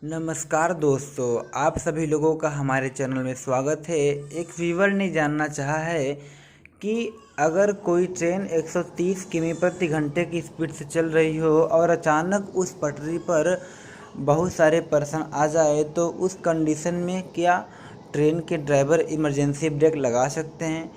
नमस्कार दोस्तों, आप सभी लोगों का हमारे चैनल में स्वागत है। एक व्यूवर ने जानना चाहा है कि अगर कोई ट्रेन 130 किमी प्रति घंटे की स्पीड से चल रही हो और अचानक उस पटरी पर बहुत सारे पर्सन आ जाए तो उस कंडीशन में क्या ट्रेन के ड्राइवर इमरजेंसी ब्रेक लगा सकते हैं।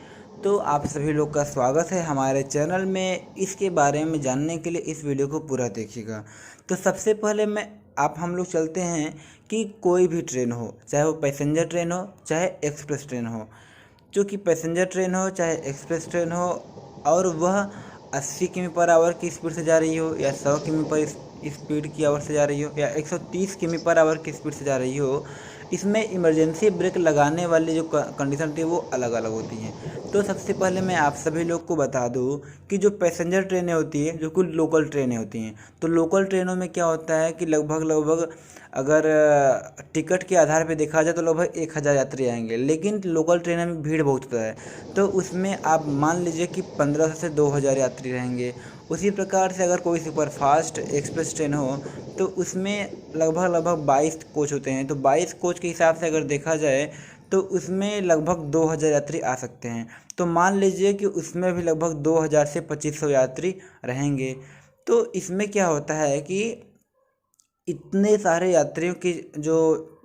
तो आप सभी लोग का स्वागत है हमारे चैनल में। इसके बारे में जानने के लिए इस वीडियो को पूरा देखिएगा। तो सबसे पहले हम लोग चलते हैं कि कोई भी ट्रेन हो, चाहे वो पैसेंजर ट्रेन हो चाहे एक्सप्रेस ट्रेन हो। जो कि पैसेंजर ट्रेन हो चाहे एक्सप्रेस ट्रेन हो और वह 80 किमी पर आवर की स्पीड से जा रही हो या 100 किमी पर स्पीड की आवर से जा रही हो या 130 किमी पर आवर की स्पीड से जा रही हो, इसमें इमरजेंसी ब्रेक लगाने वाली जो कंडीशन होती है वो अलग अलग होती हैं। तो सबसे पहले मैं आप सभी लोग को बता दूं कि जो पैसेंजर ट्रेनें होती हैं, जो कुछ लोकल ट्रेनें होती हैं, तो लोकल ट्रेनों में क्या होता है कि लगभग अगर टिकट के आधार पे देखा जाए तो लगभग 1000 यात्री आएंगे, लेकिन लोकल ट्रेनों में भीड़ बहुत होता है। तो उसमें आप मान लीजिए कि 1500 से 2000 यात्री रहेंगे। उसी प्रकार से अगर कोई सुपरफास्ट एक्सप्रेस ट्रेन हो तो उसमें लगभग 22 कोच होते हैं। तो 22 कोच के हिसाब से अगर देखा जाए तो उसमें लगभग 2000 यात्री आ सकते हैं। तो मान लीजिए कि उसमें भी लगभग 2000 से 2500 यात्री रहेंगे। तो इसमें क्या होता है कि इतने सारे यात्रियों की जो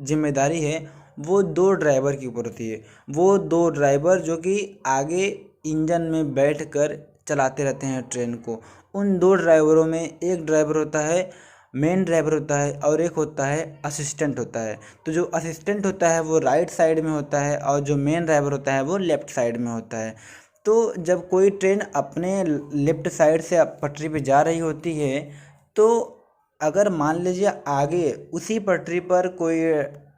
जिम्मेदारी है वो दो ड्राइवर के ऊपर होती है। वो दो ड्राइवर जो कि आगे इंजन में बैठकर चलाते रहते हैं ट्रेन को। उन दो ड्राइवरों में एक ड्राइवर होता है, मेन ड्राइवर होता है, और एक होता है असिस्टेंट होता है। तो जो असिस्टेंट होता है वो राइट साइड में होता है और जो मेन ड्राइवर होता है वो लेफ्ट साइड में होता है। तो जब कोई ट्रेन अपने लेफ्ट साइड से पटरी पे जा रही होती है तो अगर मान लीजिए आगे उसी पटरी पर कोई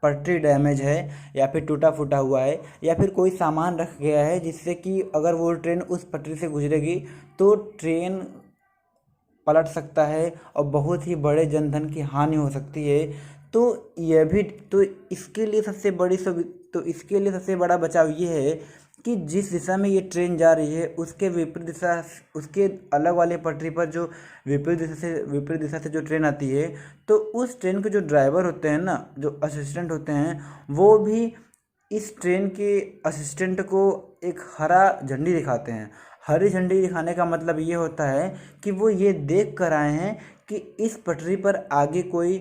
पटरी डैमेज है या फिर टूटा फूटा हुआ है या फिर कोई सामान रख गया है जिससे कि अगर वो ट्रेन उस पटरी से गुजरेगी तो ट्रेन पलट सकता है और बहुत ही बड़े जनधन की हानि हो सकती है। तो यह भी तो इसके लिए सबसे बड़ा बचाव ये है कि जिस दिशा में ये ट्रेन जा रही है उसके विपरीत दिशा, उसके अलग वाले पटरी पर जो विपरीत दिशा से जो ट्रेन आती है, तो उस ट्रेन के जो ड्राइवर होते हैं ना, जो असिस्टेंट होते हैं, वो भी इस ट्रेन के असिस्टेंट को एक हरा झंडी दिखाते हैं। हरी झंडी दिखाने का मतलब ये होता है कि वो ये देख कर आए हैं कि इस पटरी पर आगे कोई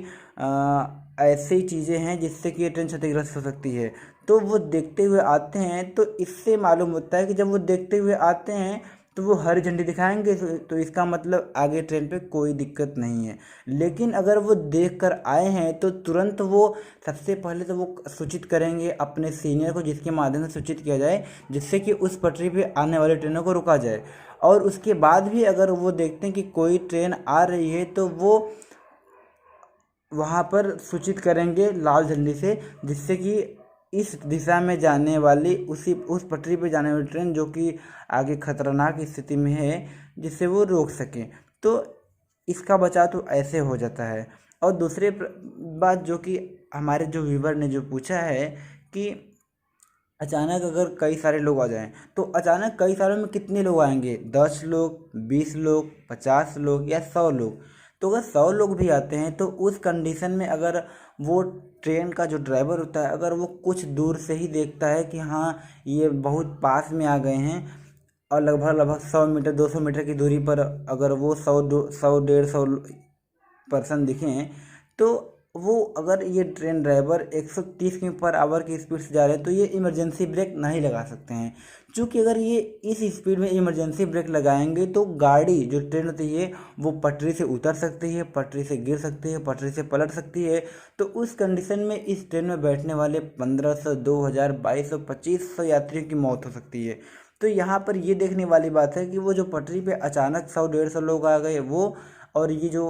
ऐसी चीज़ें हैं जिससे कि ये ट्रेन क्षतिग्रस्त हो सकती है। तो वो देखते हुए आते हैं। तो इससे मालूम होता है कि जब वो देखते हुए आते हैं तो वो हरी झंडी दिखाएंगे तो इसका मतलब आगे ट्रेन पे कोई दिक्कत नहीं है। लेकिन अगर वो देख कर आए हैं तो तुरंत वो सबसे पहले तो वो सूचित करेंगे अपने सीनियर को, जिसके माध्यम से सूचित किया जाए जिससे कि उस पटरी पे आने वाली ट्रेनों को रुका जाए। और उसके बाद भी अगर वो देखते हैं कि कोई ट्रेन आ रही है तो वो वहाँ पर सूचित करेंगे लाल झंडी से, जिससे कि इस दिशा में जाने वाली उस पटरी पे जाने वाली ट्रेन जो कि आगे खतरनाक स्थिति में है, जिससे वो रोक सकें। तो इसका बचाव तो ऐसे हो जाता है। और दूसरी बात जो कि हमारे जो व्यूवर ने जो पूछा है कि अचानक अगर कई सारे लोग आ जाएं तो अचानक कई सारों में कितने लोग आएंगे, 10 लोग, 20 लोग, 50 लोग या 100 लोग। तो अगर 100 लोग भी आते हैं तो उस कंडीशन में अगर वो ट्रेन का जो ड्राइवर होता है अगर वो कुछ दूर से ही देखता है कि हाँ ये बहुत पास में आ गए हैं और लगभग 100 मीटर 200 मीटर की दूरी पर अगर वो 100 100 150 पर्सन दिखें, तो वो अगर ये ट्रेन ड्राइवर 130 किमी पर आवर की स्पीड से जा रहे हैं तो ये इमरजेंसी ब्रेक नहीं लगा सकते हैं। क्योंकि अगर ये इस स्पीड में इमरजेंसी ब्रेक लगाएंगे तो गाड़ी जो ट्रेन होती है वो पटरी से उतर सकती है, पटरी से गिर सकती है, पटरी से पलट सकती है। तो उस कंडीशन में इस ट्रेन में बैठने वाले 1500, 2000, 2200, 2500 यात्रियों की मौत हो सकती है। तो यहाँ पर ये देखने वाली बात है कि वो जो पटरी पे अचानक 100 150 लोग आ गए वो, और ये जो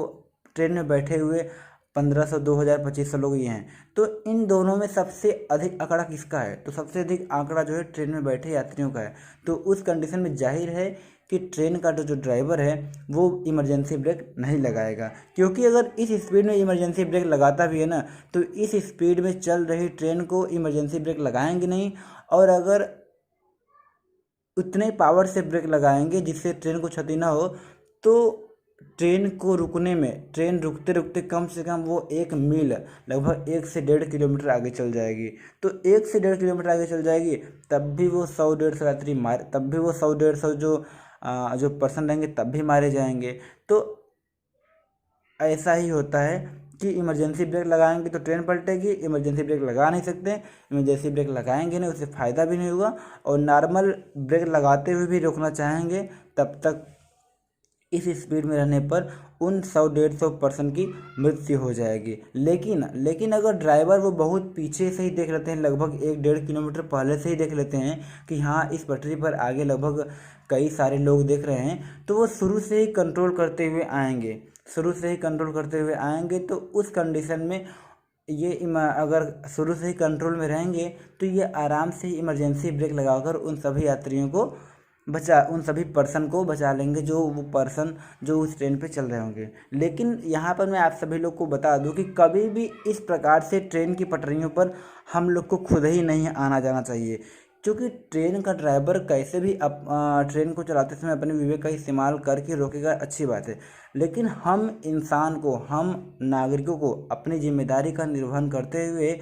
ट्रेन में बैठे हुए 1500, 2000, 2500 लोग ये हैं। तो इन दोनों में सबसे अधिक आंकड़ा किसका है? तो सबसे अधिक आंकड़ा जो है ट्रेन में बैठे यात्रियों का है। तो उस कंडीशन में जाहिर है कि ट्रेन का जो ड्राइवर है वो इमरजेंसी ब्रेक नहीं लगाएगा। क्योंकि अगर इस स्पीड में इमरजेंसी ब्रेक लगाता भी है ना तो इस स्पीड में चल रही ट्रेन को इमरजेंसी ब्रेक लगाएंगे नहीं। और अगर उतने पावर से ब्रेक लगाएंगे जिससे ट्रेन को क्षति ना हो तो ट्रेन को रुकने में, ट्रेन रुकते रुकते कम से कम वो 1 मील, लगभग 1 से 1.5 किलोमीटर आगे चल जाएगी। तो 1 से 1.5 किलोमीटर आगे चल जाएगी, तब भी वो 100-150 यात्री मार, तब भी वो 100-150 जो पर्सन रहेंगे तब भी मारे जाएंगे। तो ऐसा ही होता है कि इमरजेंसी ब्रेक लगाएंगे तो ट्रेन पलटेगी, इमरजेंसी ब्रेक लगा नहीं सकते, इमरजेंसी ब्रेक लगाएंगे नहीं, उससे फ़ायदा भी नहीं होगा। और नॉर्मल ब्रेक लगाते हुए भी रोकना चाहेंगे, तब तक इस स्पीड में रहने पर उन 100-150 पर्सन की मृत्यु हो जाएगी। लेकिन अगर ड्राइवर वो बहुत पीछे से ही देख लेते हैं, लगभग 1-1.5 किलोमीटर पहले से ही देख लेते हैं कि हाँ इस पटरी पर आगे लगभग कई सारे लोग देख रहे हैं, तो वो शुरू से ही कंट्रोल करते हुए आएंगे, शुरू से ही कंट्रोल करते हुए आएंगे। तो उस कंडीशन में ये अगर शुरू से ही कंट्रोल में रहेंगे तो ये आराम से ही इमरजेंसी ब्रेक लगाकर उन सभी यात्रियों को उन सभी पर्सन को बचा लेंगे, जो वो पर्सन जो उस ट्रेन पे चल रहे होंगे। लेकिन यहाँ पर मैं आप सभी लोग को बता दूं कि कभी भी इस प्रकार से ट्रेन की पटरियों पर हम लोग को खुद ही नहीं आना जाना चाहिए, क्योंकि ट्रेन का ड्राइवर कैसे भी ट्रेन को चलाते समय अपने विवेक का इस्तेमाल करके रोकेगा, अच्छी बात है। लेकिन हम इंसान को, हम नागरिकों को अपनी जिम्मेदारी का निर्वहन करते हुए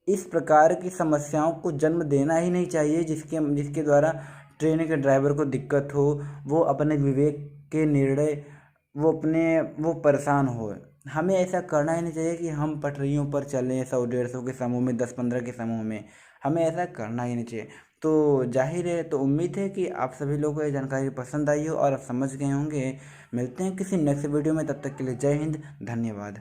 इस प्रकार की समस्याओं को जन्म देना ही नहीं चाहिए, जिसके द्वारा ट्रेन के ड्राइवर को दिक्कत हो, वो अपने विवेक के निर्णय वो परेशान हो। हमें ऐसा करना ही नहीं चाहिए कि हम पटरियों पर चलें 100-150 के समूह में, 10-15 के समूह में, हमें ऐसा करना ही नहीं चाहिए। तो जाहिर है, तो उम्मीद है कि आप सभी लोगों को ये जानकारी पसंद आई हो और आप समझ गए होंगे। मिलते हैं किसी नेक्स्ट वीडियो में, तब तक के लिए जय हिंद, धन्यवाद।